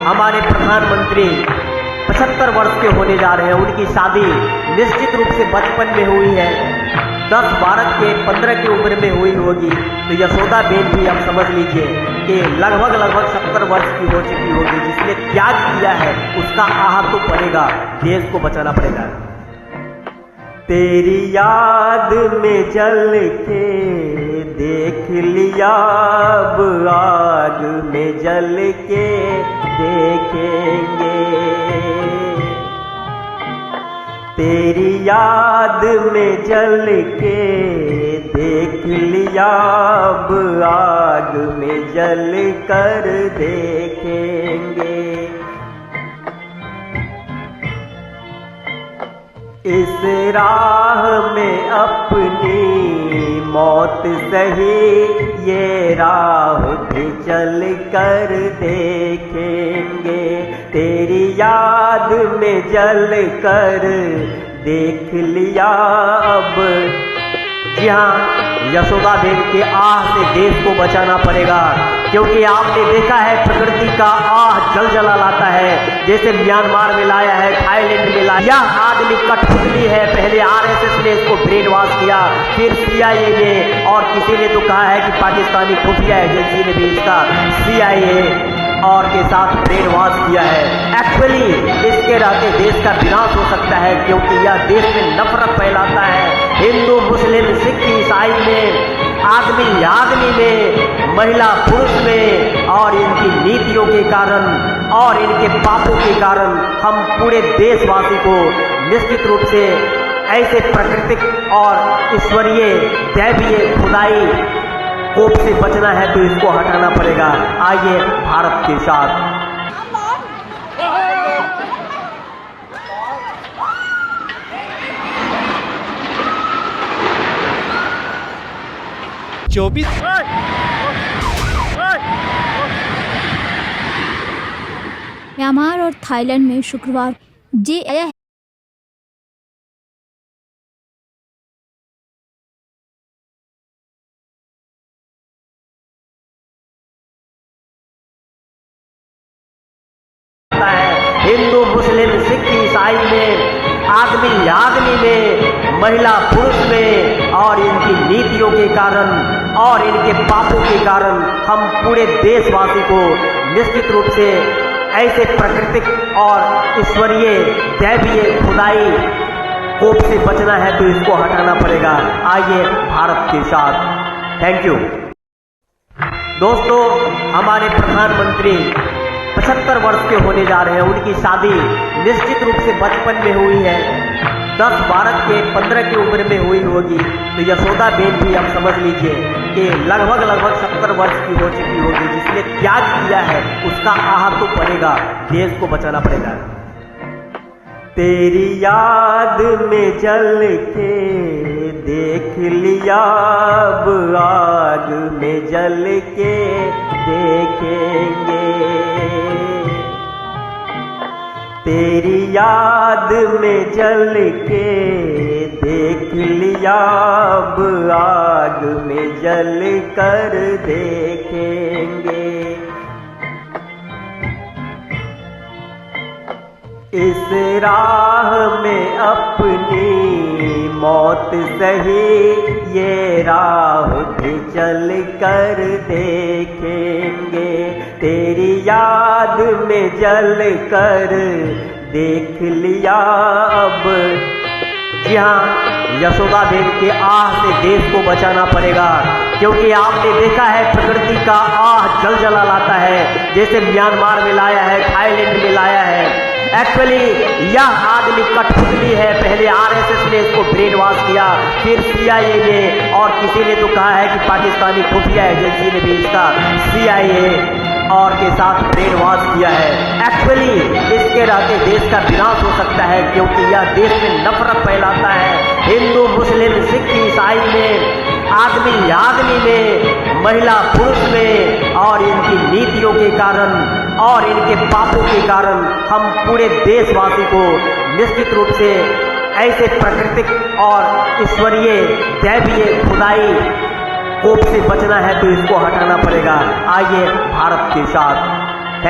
हमारे प्रधानमंत्री 75 वर्ष के होने जा रहे हैं। उनकी शादी निश्चित रूप से बचपन में हुई है, 10, 12 के 15 की उम्र में हुई होगी। तो यशोदा बेन भी आप समझ लीजिए कि लगभग 70 वर्ष की हो चुकी होगी। जिसने त्याग किया है उसका आह तो पड़ेगा, देश को बचाना पड़ेगा। तेरी याद में जल के देख लिया, अब आग में जल के देखेंगे। तेरी याद में जल के देख लिया, अब आग में जल कर देखेंगे। इस राह में अपनी मौत सही, ये राह भी चल कर देखेंगे। तेरी याद में जल कर देख लिया, अब जी हाँ, यशोदा बेन के आह से देश को बचाना पड़ेगा। क्योंकि आपने देखा है प्रकृति का आह जल जला लाता है, जैसे म्यांमार में लाया है, थाईलैंड में लाया। यह आदमी कठपुतली है। पहले आरएसएस ने इसको ब्रेन वॉश किया, फिर सीआईए ने, और किसी ने तो कहा है कि पाकिस्तानी खुफिया एजेंसी ने भी इसका सीआईए और के साथ ब्रेन वॉश किया है। एक्चुअली इसके रहते देश का विनाश हो सकता है, क्योंकि यह देश में नफरत फैलाता है। हिंदू, मुस्लिम, सिख, ईसाई में, आदमी में, महिला पुरुष में, और इनकी नीतियों के कारण और इनके पापों के कारण हम पूरे देशवासी को निश्चित रूप से ऐसे प्राकृतिक और ईश्वरीय दैवीय खुदाई कोप से बचना है, तो इसको हटाना पड़ेगा। आइए भारत के साथ। 24 म्यांमार और थाईलैंड में शुक्रवार जे हिंदू, मुस्लिम, सिख, ईसाई में, आदमी में, महिला पुरुष में, और इनकी नीतियों के कारण और इनके पापों के कारण हम पूरे देशवासी को निश्चित रूप से ऐसे प्राकृतिक और ईश्वरीय दैवीय खुदाई कोप से बचना है, तो इसको हटाना पड़ेगा। आइए भारत के साथ। थैंक यू दोस्तों। हमारे प्रधानमंत्री 75 वर्ष के होने जा रहे हैं। उनकी शादी निश्चित रूप से बचपन में हुई है, 10, 12 के 15 की उम्र में हुई होगी। तो यशोदा बेन भी आप समझ लीजिए कि लगभग 70 वर्ष की हो चुकी होगी। जिसने त्याग किया है उसका आह तो पड़ेगा, देश को बचाना पड़ेगा। तेरी याद में जल के देख लिया, अब आग में जल के देखेंगे। तेरी याद में जल के देख लिया, अब आग में जल कर देखेंगे। इस राह में अपनी मौत सही, ये राह भी चल कर देखेंगे। तेरी याद में जल कर देख लिया, अब जी हाँ, यशोदा बेन के आह से देश को बचाना पड़ेगा। क्योंकि आपने देखा है प्रकृति का आह जल जला लाता है, जैसे म्यांमार में लाया है, थाईलैंड में लाया है। एक्चुअली यह आदमी कठपुतली है। पहले आरएसएस ने इसको ब्रेन वॉश किया, फिर सीआईए ने, और किसी ने तो कहा है कि पाकिस्तानी खुफिया एजेंसी ने भी इसका सीआईए और के साथ ब्रेन वॉश किया है। एक्चुअली इसके रहते देश का विनाश हो सकता है, क्योंकि यह देश में नफरत फैलाता है। हिंदू, मुस्लिम, सिख, ईसाई में, आदमी में, महिला पुरुष में, और इनकी नीतियों के कारण और इनके पापों के कारण हम पूरे देशवासी को निश्चित रूप से ऐसे प्राकृतिक और ईश्वरीय दैवीय खुदाई कोप से बचना है, तो इसको हटाना पड़ेगा। आइए भारत के साथ।